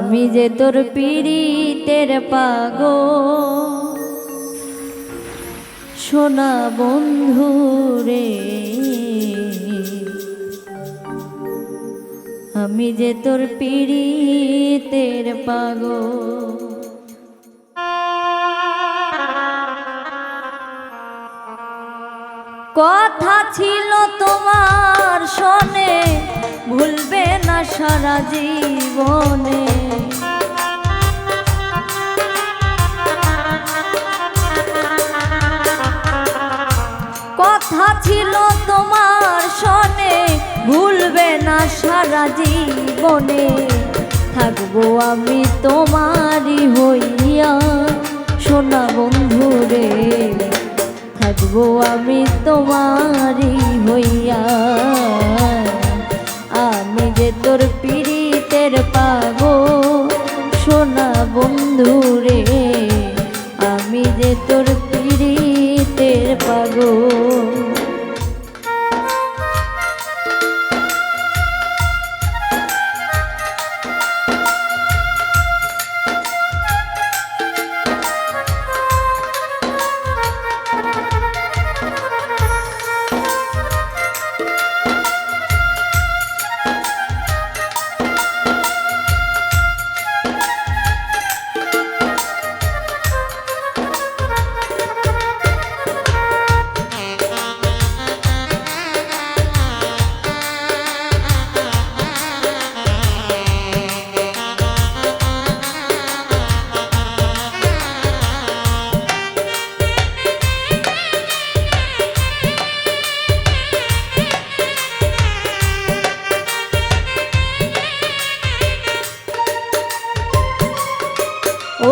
আমি যে তোর পীড়িতের পাগল সোনা বন্ধু রে, আমি যে তোর পীড়িতের পাগল। কথা ছিল তোমার শোনে, ভুলবে না সারা জীবনে। কথা ছিল তোমার শোনে, ভুলবে না সারা জীবনে। থাকবো আমি তোমারই হইয়া সোনা বন্ধু রে, থাকবো আমি তোমারই হইয়া। আমি যে তোর পীড়িতের পাগল সোনা বন্ধু রে, আমি যে তোর পীড়িতের পাগল।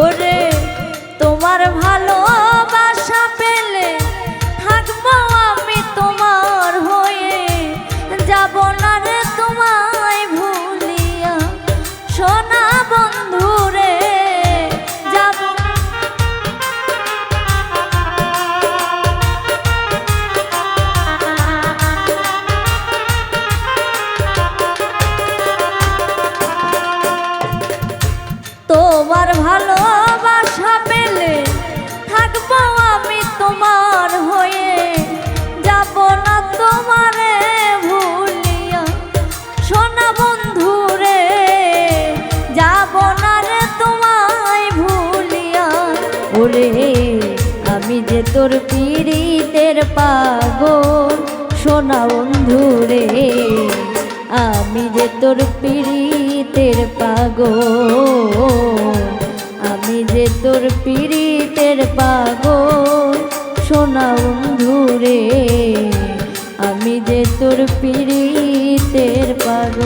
ওরে তোমার ভালোবাসা পেলে থাকবো আমি তোমার হয়ে, যাব না রে তোমায় ভুলিয়া সোনা বন্ধু রে, যাব। তোমার ভালোবাসা পেলে থাকবো আমি তোমার হয়ে, যাব না তোমারে ভুলিয়া সোনা বন্ধু রে, যাব না রে তোমায় ভুলিয়া। ওরে আমি যে তোর পীড়িতের পাগল সোনা বন্ধু রে, আমি যে তোর পীড়িতের পাগল, আমি যে তোর পীড়িতের পাগল সোনা বন্ধু রে, আমি যে তোর পীড়িতের পাগল।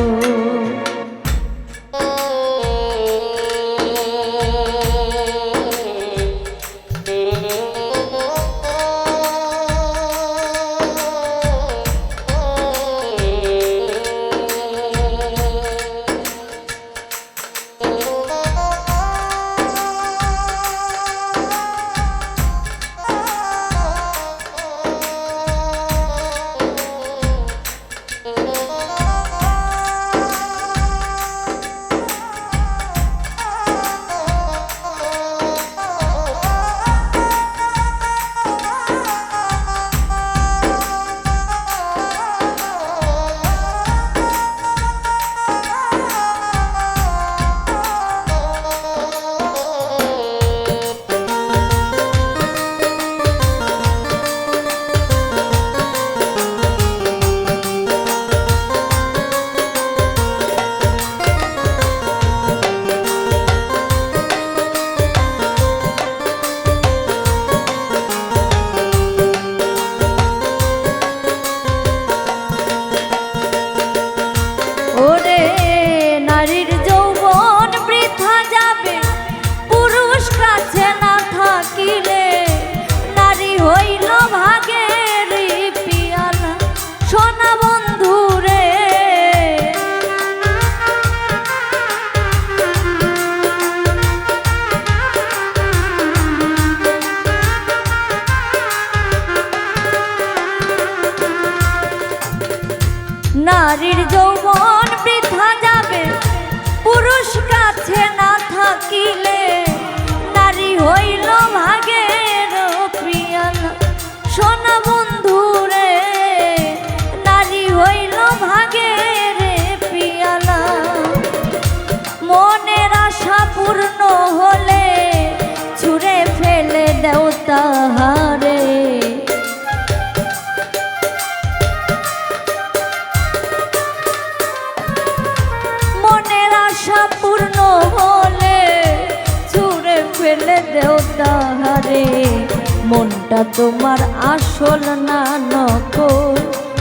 মনটা তোমার আসল না নকল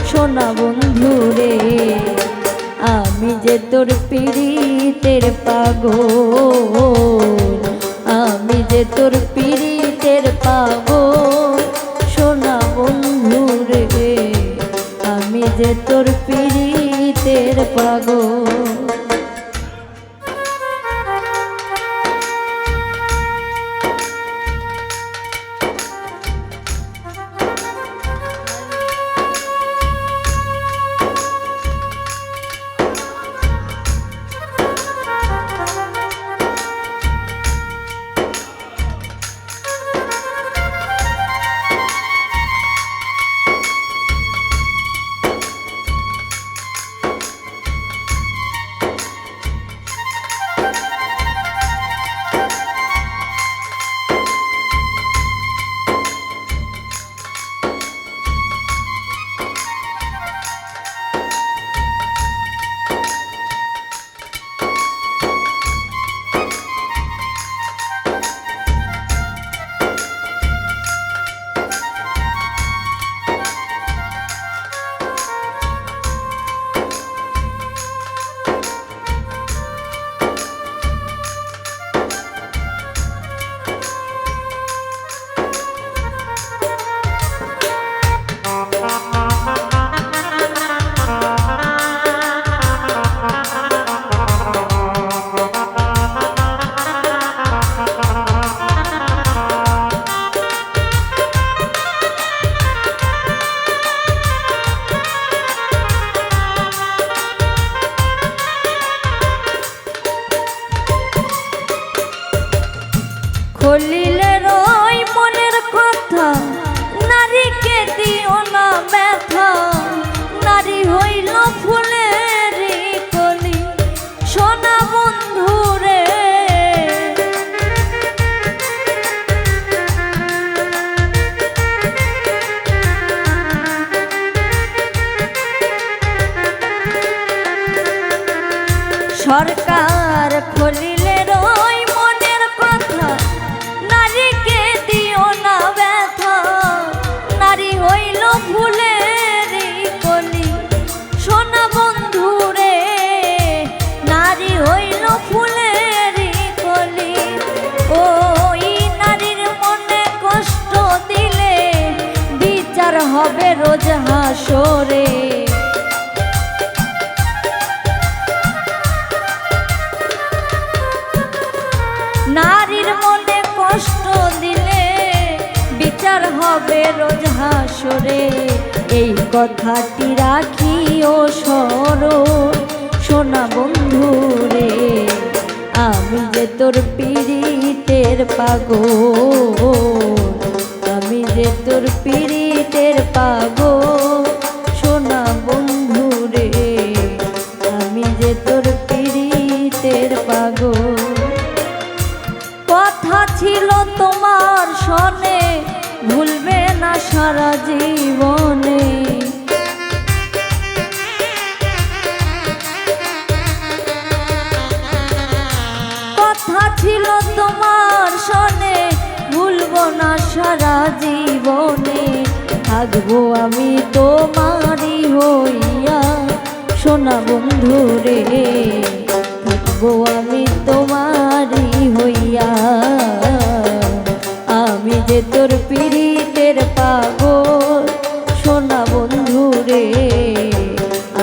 সোনা বন্ধু রে। আমি যে তোর পীড়িতের পাগল, আমি যে তোর পীড়িতের পাগল সোনা বন্ধু রে। আমি যে তোর পীড়িতের পাগল। বলিলে রই মনের কথা, নারীকে দিও না ব্যথা। নারী হইল ফুলের কলি সোনা বন্ধু রে। সরকার খলিলে রই মনের কথা, নারীকে দিও না ব্যথা। নারী হইল ফুলের কলি সোনা বন্ধু রে। নারী হইল ফুলের কলি, ওই নারীর মনে কষ্ট দিলে বিচার হবে রোজ হাসরে। নারীর মনে কষ্ট দিলে বিচার হবে রোজ হাসরে। এই কথাটি রাখিও স্মরণ সোনা বন্ধু রে। আমি যে তোর পীড়িতের পাগল, আমি যে তোর পীড়িতের পাগল সোনা বন্ধু রে। আমি যে তোর পীড়িতের পাগল। কথা ছিল তোমার সনে, ভুলবে না সারা জীবনে। কথা ছিল তোমার সনে, ভুলবো না সারা জীবনে। থাকবো আমি তোমারই হইয়া সোনা বন্ধু রে। থাকবো আমি তোমারই হইয়া। আমি যে তোর পীড়িতের পাগল সোনা বন্ধু রে।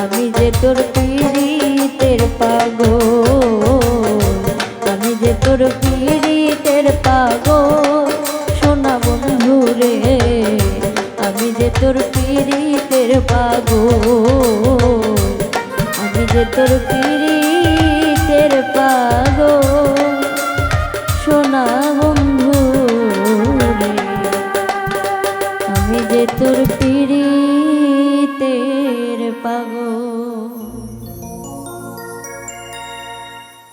আমি যে তোর পীড়িতের পাগল, আমি যে তোর পীড়িতের পাগল সোনা বন্ধু রে। আমি যে তোর পীড়িতের পাগল, আমি যে তোর পীড়িতের পাগল সোনা বন্ধু রে। আমি যে তোর পীড়িতের পাগল।